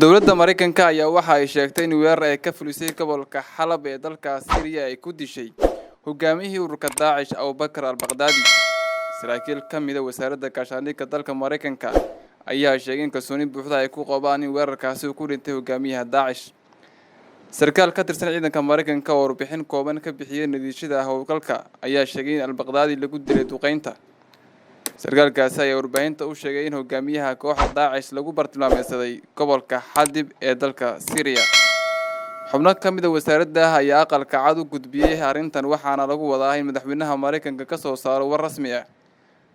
dowladda Mareykanka ayaa waxa ay sheegtay in weerar ay ka fulisay gobolka Xalab ee dalka Syria ay ku dishay hogaamiyihii ururka Daesh Abu Bakr al-Baghdadi. Saraakiil ka mid ah wasaaradda gaashaandhigga dalka Mareykanka ayaa sheegay in kalsooni buuxda ay ku qabaan in weerarkaasi uu ku dhintay hogaamiyaha Daesh. Sarkaal ka tirsan ciidanka Mareykanka oo warbixin kooban ka bixiyay natiijada howlgalka ayaa sheegay in al-Baghdadi lagu dilay duqeynta. sarkaalkaasi ayaa warbaahinta u sheegay in hogaamiyaha kooxda Daesh lagu bartilmaameedsaday gobolka Xadib ee dalka Syria. xubno ka mid ah wasaaradda ayaa aqalka cad u gudbiyay arrintan waxaana lagu wadaa in madaxweynaha Mareykanka ka soo saaro war rasmi ah.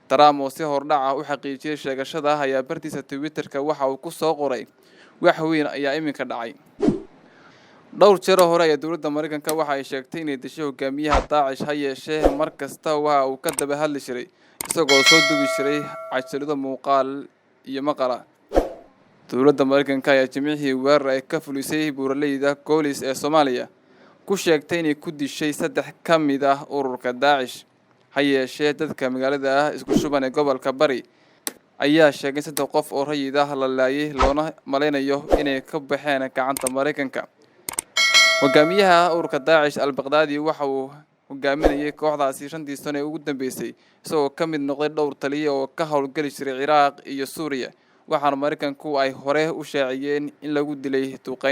Trump oo si hordhac ah u xaqiijiyay sheegashada ayaa bartiisa Twitter-ka waxa uu ku soo qoray wax weyn ayaa iminka dhacay. dhowr jeer hore ayaa dowladda Mareykanka waxa ay sheegtay inay dishay hogaamiyaha Daesh ha yeeshee mar kasta waxa uu ka daba hadli jiray isagoo soo duubi jiray cajalado muuqaal iyo maqal ah. dowladda Mareykanka ayaa jimcihii weerar ay ka fulisay buuraleyda Golis ee Soomaaliya ku sheegtay inay ku dishay 3 ka mid ah ururka Daesh. ha yeeshee dadka magaalada isku shuban ee gobolka Bari ayaa sheegay 3 qof oo rayid ah la laayay loona maleynayo inay ka baxeen gacanta Mareykanka. hogaamiyaha ururka Daesh al-Baghdadi waxa uu hogaaminayay kooxdaasi 5 sano ee ugu dambeysay isagoo ka mid noqday dhowr taliye oo ka howlgali jiray Ciraaq iyo Suuriya waxaana Mareykanku ay hore u shaaciyeen in lagu dilay duqeyn